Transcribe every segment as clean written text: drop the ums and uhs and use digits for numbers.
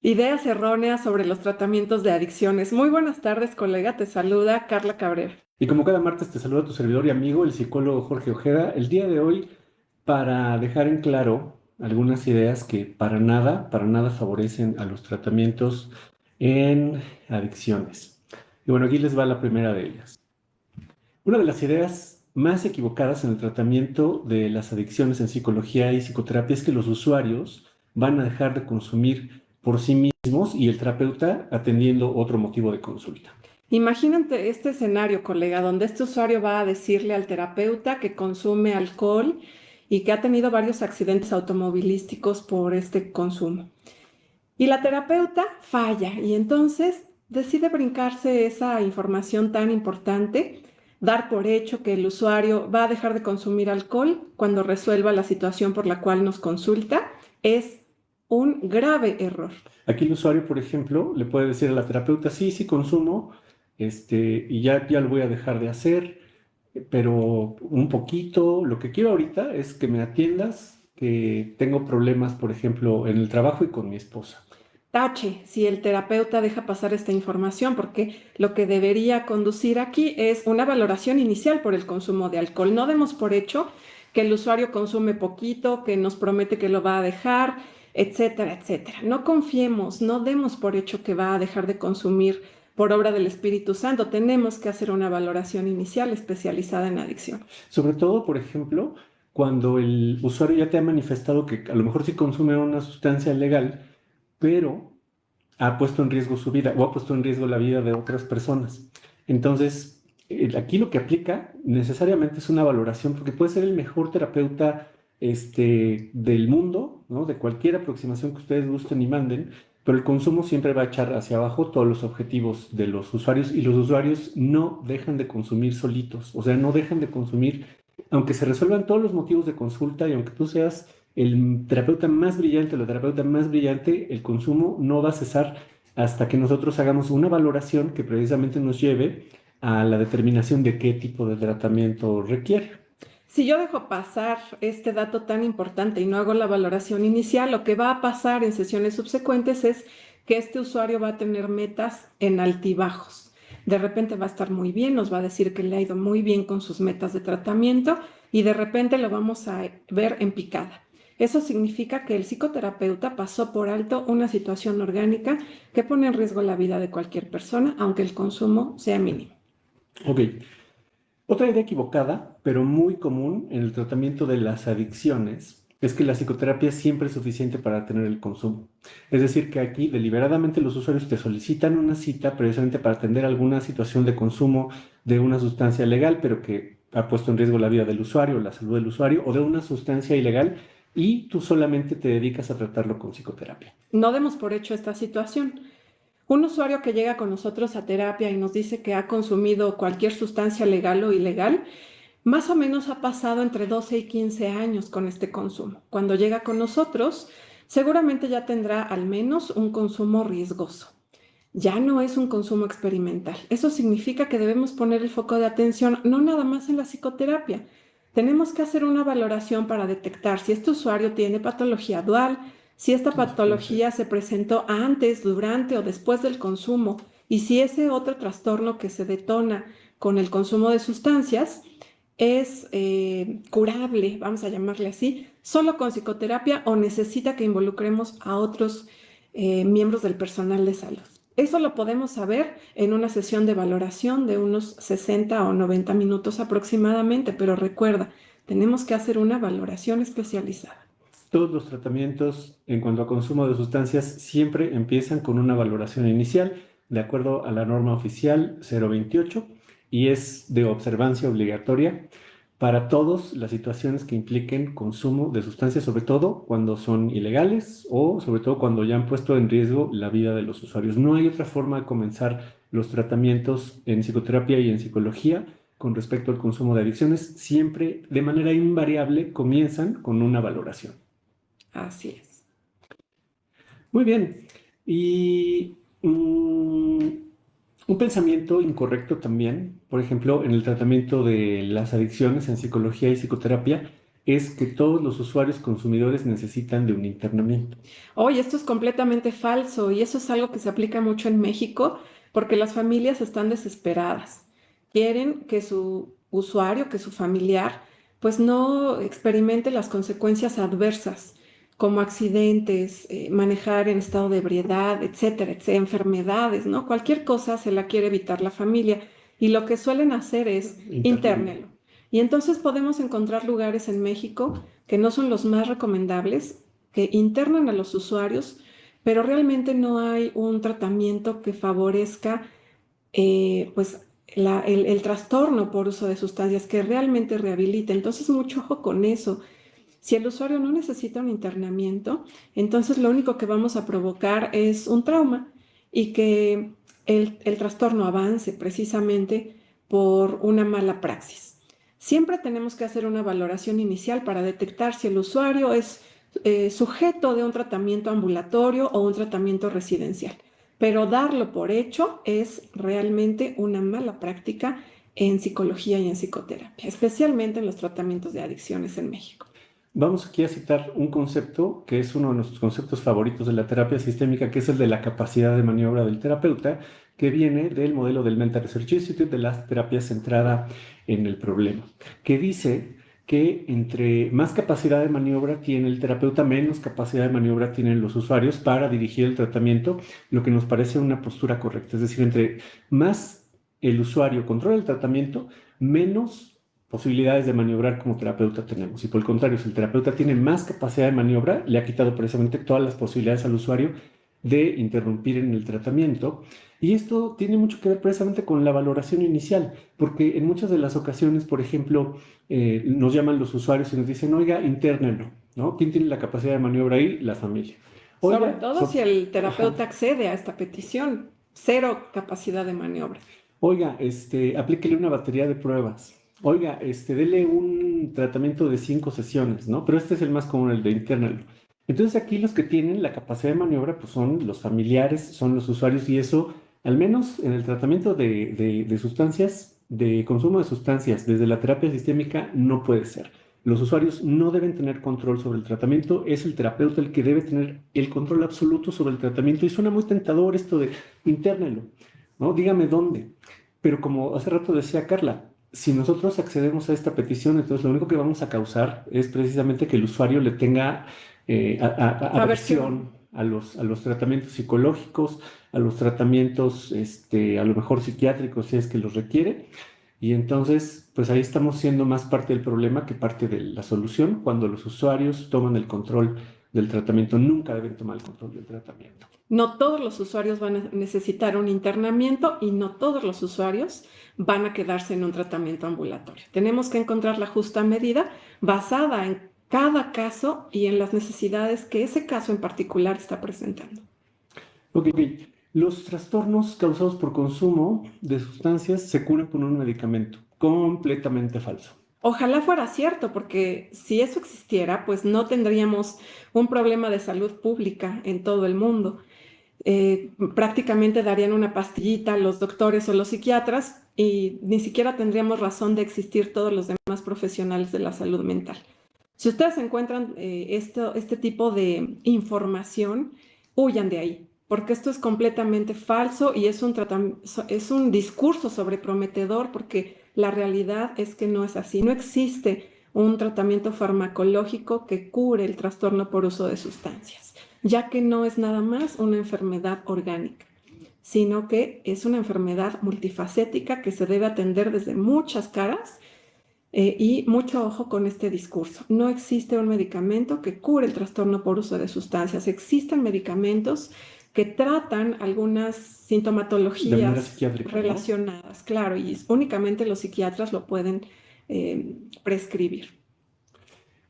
Ideas erróneas sobre los tratamientos de adicciones. Muy buenas tardes, colega. Te saluda Carla Cabrera. Y como cada martes te saluda tu servidor y amigo, el psicólogo Jorge Ojeda, el día de hoy para dejar en claro algunas ideas que para nada favorecen a los tratamientos en adicciones. Y bueno, aquí les va la primera de ellas. Una de las ideas más equivocadas en el tratamiento de las adicciones en psicología y psicoterapia es que los usuarios van a dejar de consumir por sí mismos y el terapeuta atendiendo otro motivo de consulta. Imagínate este escenario, colega, donde este usuario va a decirle al terapeuta que consume alcohol y que ha tenido varios accidentes automovilísticos por este consumo. Y la terapeuta falla y entonces decide brincarse esa información tan importante, dar por hecho que el usuario va a dejar de consumir alcohol cuando resuelva la situación por la cual nos consulta. Es un grave error. Aquí el usuario, por ejemplo, le puede decir a la terapeuta, sí, sí consumo, y ya lo voy a dejar de hacer, pero un poquito, lo que quiero ahorita es que me atiendas, que tengo problemas, por ejemplo, en el trabajo y con mi esposa. Tache si el terapeuta deja pasar esta información, porque lo que debería conducir aquí es una valoración inicial por el consumo de alcohol. No demos por hecho que el usuario consume poquito, que nos promete que lo va a dejar, etcétera, etcétera. No confiemos, no demos por hecho que va a dejar de consumir por obra del Espíritu Santo. Tenemos que hacer una valoración inicial especializada en adicción. Sobre todo, por ejemplo, cuando el usuario ya te ha manifestado que a lo mejor sí consume una sustancia legal, pero ha puesto en riesgo su vida o ha puesto en riesgo la vida de otras personas. Entonces, aquí lo que aplica necesariamente es una valoración, porque puede ser el mejor terapeuta del mundo, ¿no? De cualquier aproximación que ustedes gusten y manden, pero el consumo siempre va a echar hacia abajo todos los objetivos de los usuarios y los usuarios no dejan de consumir solitos, o sea, no dejan de consumir, aunque se resuelvan todos los motivos de consulta y aunque tú seas el terapeuta más brillante o la terapeuta más brillante, el consumo no va a cesar hasta que nosotros hagamos una valoración que precisamente nos lleve a la determinación de qué tipo de tratamiento requiere. Si yo dejo pasar este dato tan importante y no hago la valoración inicial, lo que va a pasar en sesiones subsecuentes es que este usuario va a tener metas en altibajos. De repente va a estar muy bien, nos va a decir que le ha ido muy bien con sus metas de tratamiento y de repente lo vamos a ver en picada. Eso significa que el psicoterapeuta pasó por alto una situación orgánica que pone en riesgo la vida de cualquier persona, aunque el consumo sea mínimo. Ok. Otra idea equivocada, pero muy común en el tratamiento de las adicciones, es que la psicoterapia siempre es suficiente para tener el consumo. Es decir, que aquí deliberadamente los usuarios te solicitan una cita precisamente para atender alguna situación de consumo de una sustancia legal, pero que ha puesto en riesgo la vida del usuario, la salud del usuario, o de una sustancia ilegal, y tú solamente te dedicas a tratarlo con psicoterapia. No demos por hecho esta situación. Un usuario que llega con nosotros a terapia y nos dice que ha consumido cualquier sustancia legal o ilegal, más o menos ha pasado entre 12 y 15 años con este consumo. Cuando llega con nosotros, seguramente ya tendrá al menos un consumo riesgoso. Ya no es un consumo experimental. Eso significa que debemos poner el foco de atención no nada más en la psicoterapia. Tenemos que hacer una valoración para detectar si este usuario tiene patología dual, si esta Eso puede patología ser. se presentó antes, durante o después del consumo y si ese otro trastorno que se detona con el consumo de sustancias es curable, vamos a llamarle así, solo con psicoterapia o necesita que involucremos a otros miembros del personal de salud. Eso lo podemos saber en una sesión de valoración de unos 60 o 90 minutos aproximadamente, pero recuerda, tenemos que hacer una valoración especializada. Todos los tratamientos en cuanto a consumo de sustancias siempre empiezan con una valoración inicial de acuerdo a la norma oficial 028 y es de observancia obligatoria para todas las situaciones que impliquen consumo de sustancias, sobre todo cuando son ilegales o sobre todo cuando ya han puesto en riesgo la vida de los usuarios. No hay otra forma de comenzar los tratamientos en psicoterapia y en psicología con respecto al consumo de adicciones. Siempre, de manera invariable, comienzan con una valoración. Así es. Muy bien. Y un pensamiento incorrecto también, por ejemplo, en el tratamiento de las adicciones en psicología y psicoterapia, es que todos los usuarios consumidores necesitan de un internamiento. Oye, esto es completamente falso y eso es algo que se aplica mucho en México porque las familias están desesperadas. Quieren que su usuario, que su familiar, pues no experimente las consecuencias adversas como accidentes, manejar en estado de ebriedad, etcétera, enfermedades, ¿no? Cualquier cosa se la quiere evitar la familia y lo que suelen hacer es Internamiento. internelo. Y entonces podemos encontrar lugares en México que no son los más recomendables que internan a los usuarios, pero realmente no hay un tratamiento que favorezca pues el trastorno por uso de sustancias que realmente rehabilite. Entonces, mucho ojo con eso. Si el usuario no necesita un internamiento, entonces lo único que vamos a provocar es un trauma y que el trastorno avance precisamente por una mala praxis. Siempre tenemos que hacer una valoración inicial para detectar si el usuario es sujeto de un tratamiento ambulatorio o un tratamiento residencial. Pero darlo por hecho es realmente una mala práctica en psicología y en psicoterapia, especialmente en los tratamientos de adicciones en México. Vamos aquí a citar un concepto que es uno de nuestros conceptos favoritos de la terapia sistémica, que es el de la capacidad de maniobra del terapeuta, que viene del modelo del Mental Research Institute de la terapia centrada en el problema, que dice que entre más capacidad de maniobra tiene el terapeuta, menos capacidad de maniobra tienen los usuarios para dirigir el tratamiento, lo que nos parece una postura correcta. Es decir, entre más el usuario controla el tratamiento, menos posibilidades de maniobrar como terapeuta tenemos. Y por el contrario, si el terapeuta tiene más capacidad de maniobra, le ha quitado precisamente todas las posibilidades al usuario de interrumpir en el tratamiento. Y esto tiene mucho que ver precisamente con la valoración inicial, porque en muchas de las ocasiones, por ejemplo, nos llaman los usuarios y nos dicen, oiga, internenlo, ¿no? ¿Quién tiene la capacidad de maniobra ahí? La familia. Sobre Oiga, todo si el ajá. terapeuta accede a esta petición, cero capacidad de maniobra. Oiga, aplíquele una batería de pruebas. Oiga, dele un tratamiento de 5 sesiones, ¿no? Pero este es el más común, el de internal. Entonces aquí los que tienen la capacidad de maniobra pues son los familiares, son los usuarios y eso, al menos en el tratamiento de sustancias, de consumo de sustancias desde la terapia sistémica no puede ser. Los usuarios no deben tener control sobre el tratamiento, es el terapeuta el que debe tener el control absoluto sobre el tratamiento y suena muy tentador esto de internelo, ¿no? Dígame dónde. Pero como hace rato decía Carla, si nosotros accedemos a esta petición, entonces lo único que vamos a causar es precisamente que el usuario le tenga Aversión. aversión a los tratamientos psicológicos, a los tratamientos, a lo mejor psiquiátricos, si es que los requiere. Y entonces, pues ahí estamos siendo más parte del problema que parte de la solución. Cuando los usuarios toman el control del tratamiento, nunca deben tomar el control del tratamiento. No todos los usuarios van a necesitar un internamiento y no todos los usuarios van a quedarse en un tratamiento ambulatorio. Tenemos que encontrar la justa medida basada en cada caso y en las necesidades que ese caso en particular está presentando. Ok, los trastornos causados por consumo de sustancias se curan con un medicamento. Completamente falso. Ojalá fuera cierto, porque si eso existiera, pues no tendríamos un problema de salud pública en todo el mundo. Prácticamente darían una pastillita a los doctores o los psiquiatras y ni siquiera tendríamos razón de existir todos los demás profesionales de la salud mental. Si ustedes encuentran este tipo de información, huyan de ahí, porque esto es completamente falso y es un discurso sobreprometedor, porque la realidad es que no es así. No existe un tratamiento farmacológico que cure el trastorno por uso de sustancias, ya que no es nada más una enfermedad orgánica, sino que es una enfermedad multifacética que se debe atender desde muchas caras. Y mucho ojo con este discurso. No existe un medicamento que cure el trastorno por uso de sustancias. Existen medicamentos que tratan algunas De manera sintomatologías psiquiátrica, ¿no? relacionadas, claro, y únicamente los psiquiatras lo pueden prescribir.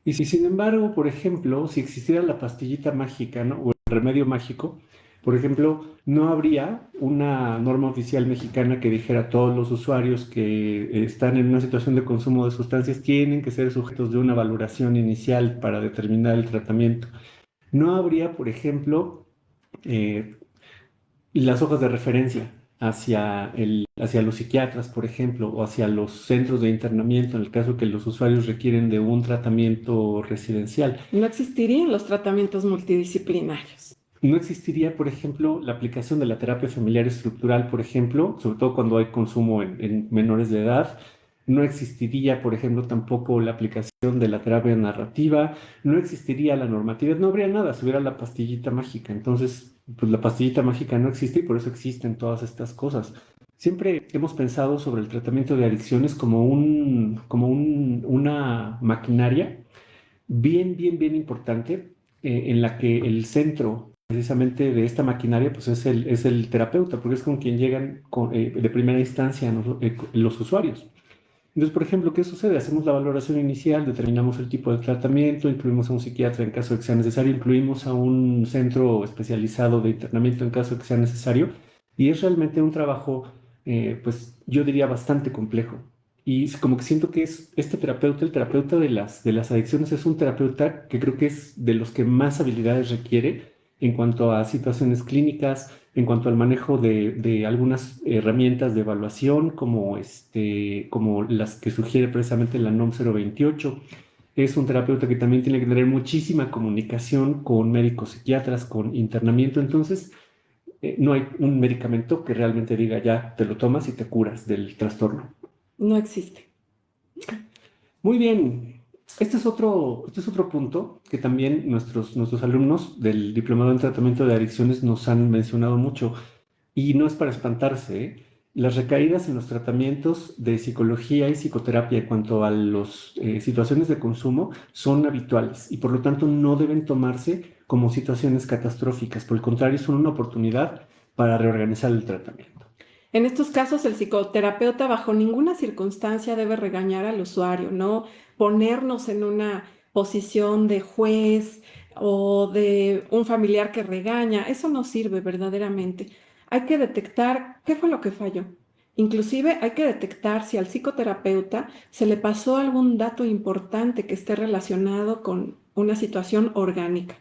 Y si sin embargo, por ejemplo, si existiera la pastillita mágica, ¿no? O el remedio mágico, por ejemplo, no habría una norma oficial mexicana que dijera a todos los usuarios que están en una situación de consumo de sustancias tienen que ser sujetos de una valoración inicial para determinar el tratamiento. No habría, por ejemplo, las hojas de referencia, hacia los psiquiatras, por ejemplo, o hacia los centros de internamiento, en el caso que los usuarios requieren de un tratamiento residencial. No existirían los tratamientos multidisciplinarios. No existiría, por ejemplo, la aplicación de la terapia familiar estructural, por ejemplo, sobre todo cuando hay consumo en menores de edad. No existiría, por ejemplo, tampoco la aplicación de la terapia narrativa. No existiría la normatividad. No habría nada si hubiera la pastillita mágica. Entonces, pues la pastillita mágica no existe y por eso existen todas estas cosas. Siempre hemos pensado sobre el tratamiento de adicciones como una maquinaria bien importante, en la que el centro precisamente de esta maquinaria pues es el terapeuta, porque es con quien llegan de primera instancia los usuarios. Entonces, por ejemplo, ¿qué sucede? Hacemos la valoración inicial, determinamos el tipo de tratamiento, incluimos a un psiquiatra en caso de que sea necesario, incluimos a un centro especializado de internamiento en caso de que sea necesario, y es realmente un trabajo, pues yo diría bastante complejo. Y como que siento que es este terapeuta, el terapeuta de las adicciones, es un terapeuta que creo que es de los que más habilidades requiere en cuanto a situaciones clínicas, en cuanto al manejo de algunas herramientas de evaluación, como las que sugiere precisamente la NOM 028. Es un terapeuta que también tiene que tener muchísima comunicación con médicos psiquiatras, con internamiento. Entonces, no hay un medicamento que realmente diga ya te lo tomas y te curas del trastorno. No existe. Muy bien. Este es otro punto que también nuestros alumnos del Diplomado en Tratamiento de Adicciones nos han mencionado mucho. Y no es para espantarse, ¿eh? Las recaídas en los tratamientos de psicología y psicoterapia en cuanto a las situaciones de consumo son habituales y por lo tanto no deben tomarse como situaciones catastróficas. Por el contrario, son una oportunidad para reorganizar el tratamiento. En estos casos, el psicoterapeuta bajo ninguna circunstancia debe regañar al usuario, no ponernos en una posición de juez o de un familiar que regaña. Eso no sirve verdaderamente. Hay que detectar qué fue lo que falló. Inclusive hay que detectar si al psicoterapeuta se le pasó algún dato importante que esté relacionado con una situación orgánica.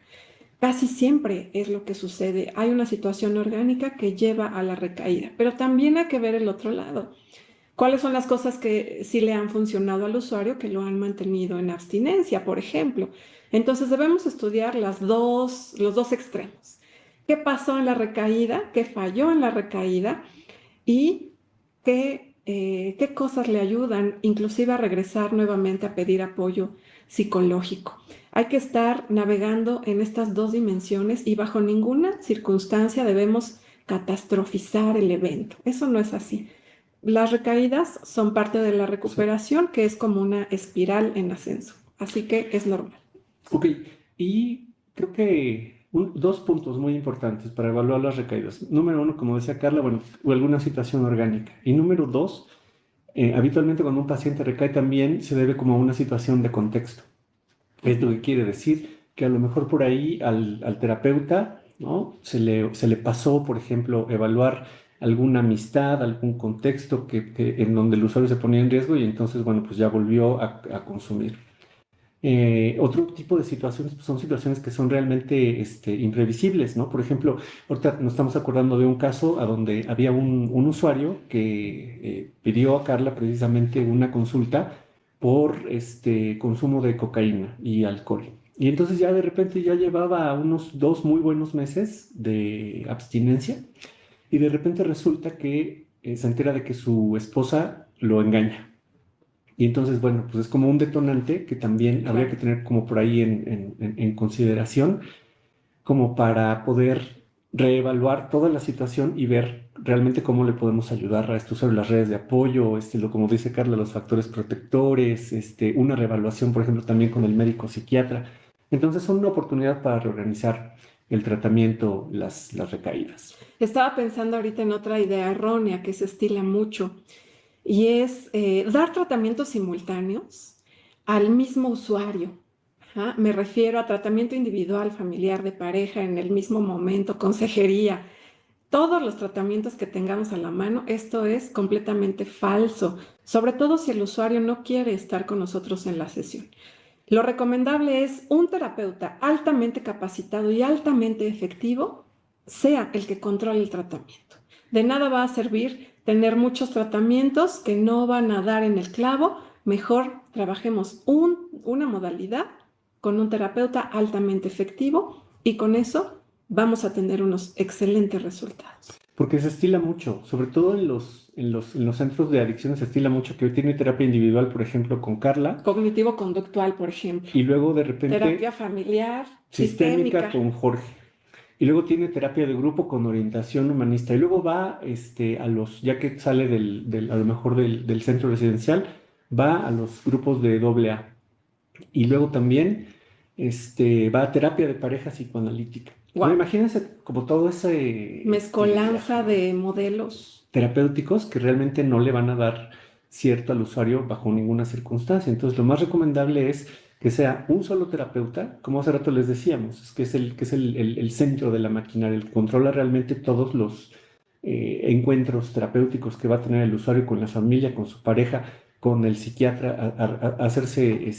Casi siempre es lo que sucede. Hay una situación orgánica que lleva a la recaída, pero también hay que ver el otro lado. ¿Cuáles son las cosas que sí le han funcionado al usuario que lo han mantenido en abstinencia, por ejemplo? Entonces debemos estudiar los dos extremos. ¿Qué pasó en la recaída? ¿Qué falló en la recaída? ¿Y qué cosas le ayudan inclusive a regresar nuevamente a pedir apoyo psicológico? Hay que estar navegando en estas dos dimensiones y bajo ninguna circunstancia debemos catastrofizar el evento. Eso no es así. Las recaídas son parte de la Sí. recuperación, que es como una espiral en ascenso. Así que es normal. Ok, y creo que dos puntos muy importantes para evaluar las recaídas. Número uno, como decía Carla, bueno, o alguna situación orgánica. Y número dos, habitualmente cuando un paciente recae también se debe como a una situación de contexto. Esto que quiere decir que a lo mejor por ahí al terapeuta, ¿no? Se le pasó, por ejemplo, evaluar alguna amistad, algún contexto en donde el usuario se ponía en riesgo y entonces, bueno, pues ya volvió a consumir. Otro tipo de situaciones pues, son situaciones que son realmente imprevisibles, ¿no? Por ejemplo, ahorita nos estamos acordando de un caso a donde había un usuario que pidió a Carla precisamente una consulta por consumo de cocaína y alcohol. Y entonces ya de repente ya llevaba unos 2 muy buenos meses de abstinencia y de repente resulta que se entera de que su esposa lo engaña. Y entonces, bueno, pues es como un detonante que también habría que Claro. tener como por ahí en consideración, como para poder reevaluar toda la situación y ver realmente cómo le podemos ayudar a esto sobre las redes de apoyo, como dice Carla, los factores protectores, una reevaluación, por ejemplo, también con el médico psiquiatra. Entonces, son una oportunidad para reorganizar el tratamiento, las recaídas. Estaba pensando ahorita en otra idea errónea que se estila mucho y es dar tratamientos simultáneos al mismo usuario. Ajá. Me refiero a tratamiento individual, familiar, de pareja, en el mismo momento, consejería, todos los tratamientos que tengamos a la mano. Esto es completamente falso, sobre todo si el usuario no quiere estar con nosotros en la sesión. Lo recomendable es un terapeuta altamente capacitado y altamente efectivo sea el que controle el tratamiento. De nada va a servir tener muchos tratamientos que no van a dar en el clavo. Mejor trabajemos una modalidad con un terapeuta altamente efectivo y con eso vamos a tener unos excelentes resultados. Porque se estila mucho, sobre todo en los centros de adicciones se estila mucho que hoy tiene terapia individual, por ejemplo, con Carla, Cognitivo-conductual, por ejemplo. y luego de repente Terapia familiar, sistémica sistémica. con Jorge. Y luego tiene terapia de grupo con orientación humanista. Y luego va ya que sale a lo mejor del centro residencial, va a los grupos de AA. Y luego también va a terapia de pareja psicoanalítica. Bueno, Wow. imagínense como todo ese Mezcolanza de modelos. terapéuticos que realmente no le van a dar cierto al usuario bajo ninguna circunstancia. Entonces, lo más recomendable es que sea un solo terapeuta, como hace rato les decíamos, que es el centro de la maquinaria, el que controla realmente todos los encuentros terapéuticos que va a tener el usuario con la familia, con su pareja, con el psiquiatra, a hacerse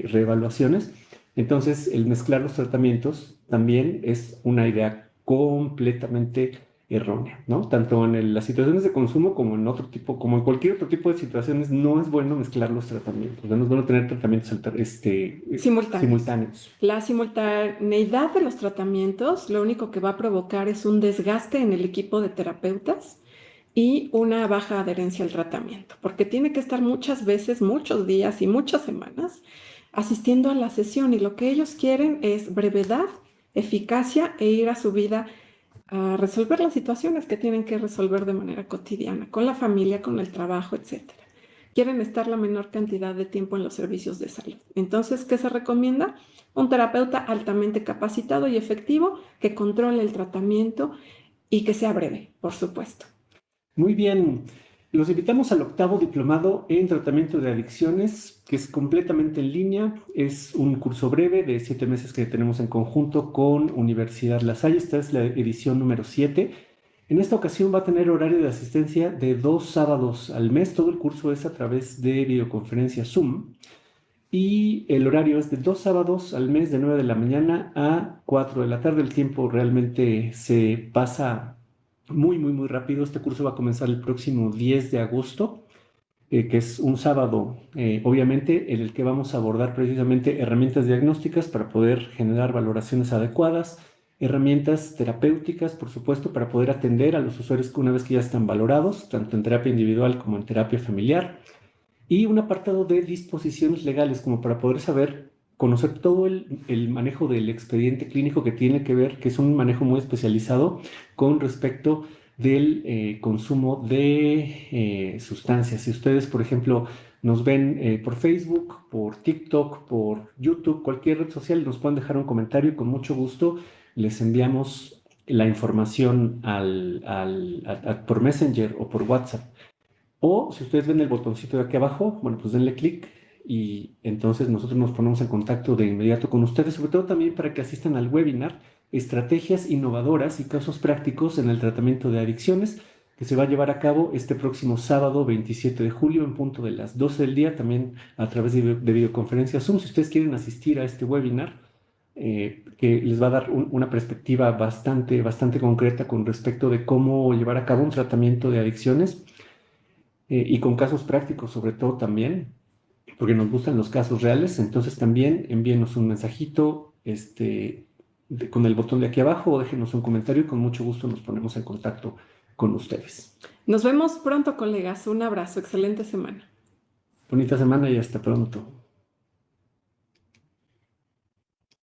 reevaluaciones. Entonces, el mezclar los tratamientos también es una idea completamente errónea, ¿no? Tanto en las situaciones de consumo como en otro tipo, como en cualquier otro tipo de situaciones, no es bueno mezclar los tratamientos, no es bueno tener tratamientos Simultáneos. simultáneos. La simultaneidad de los tratamientos lo único que va a provocar es un desgaste en el equipo de terapeutas y una baja adherencia al tratamiento, porque tiene que estar muchas veces, muchos días y muchas semanas asistiendo a la sesión y lo que ellos quieren es brevedad, eficacia e ir a su vida a resolver las situaciones que tienen que resolver de manera cotidiana, con la familia, con el trabajo, etcétera. Quieren estar la menor cantidad de tiempo en los servicios de salud. Entonces, ¿qué se recomienda? Un terapeuta altamente capacitado y efectivo que controle el tratamiento y que sea breve, por supuesto. Muy bien, los invitamos al octavo diplomado en tratamiento de adicciones, que es completamente en línea. Es un curso breve de 7 meses que tenemos en conjunto con Universidad La Salle. Esta es la edición número 7. En esta ocasión va a tener horario de asistencia de 2 sábados al mes. Todo el curso es a través de videoconferencia Zoom. Y el horario es de 2 sábados al mes de 9 de la mañana a 4 de la tarde. El tiempo realmente se pasa muy, muy, muy rápido. Este curso va a comenzar el próximo 10 de agosto, que es un sábado, obviamente, en el que vamos a abordar precisamente herramientas diagnósticas para poder generar valoraciones adecuadas, herramientas terapéuticas, por supuesto, para poder atender a los usuarios una vez que ya están valorados, tanto en terapia individual como en terapia familiar, y un apartado de disposiciones legales, como para poder saber, conocer todo el manejo del expediente clínico que tiene que ver, que es un manejo muy especializado con respecto del consumo de sustancias. Si ustedes, por ejemplo, nos ven por Facebook, por TikTok, por YouTube, cualquier red social, nos pueden dejar un comentario y con mucho gusto les enviamos la información por Messenger o por WhatsApp. O si ustedes ven el botoncito de aquí abajo, bueno, pues denle clic y entonces nosotros nos ponemos en contacto de inmediato con ustedes, sobre todo también para que asistan al webinar Estrategias innovadoras y casos prácticos en el tratamiento de adicciones, que se va a llevar a cabo este próximo sábado 27 de julio en punto de las 12 del día, también a través de videoconferencia Zoom. Si ustedes quieren asistir a este webinar, que les va a dar una perspectiva bastante, bastante concreta con respecto de cómo llevar a cabo un tratamiento de adicciones, y con casos prácticos sobre todo también, porque nos gustan los casos reales. Entonces también envíenos un mensajito con el botón de aquí abajo o déjenos un comentario y con mucho gusto nos ponemos en contacto con ustedes. Nos vemos pronto, colegas. Un abrazo. Excelente semana. Bonita semana y hasta pronto.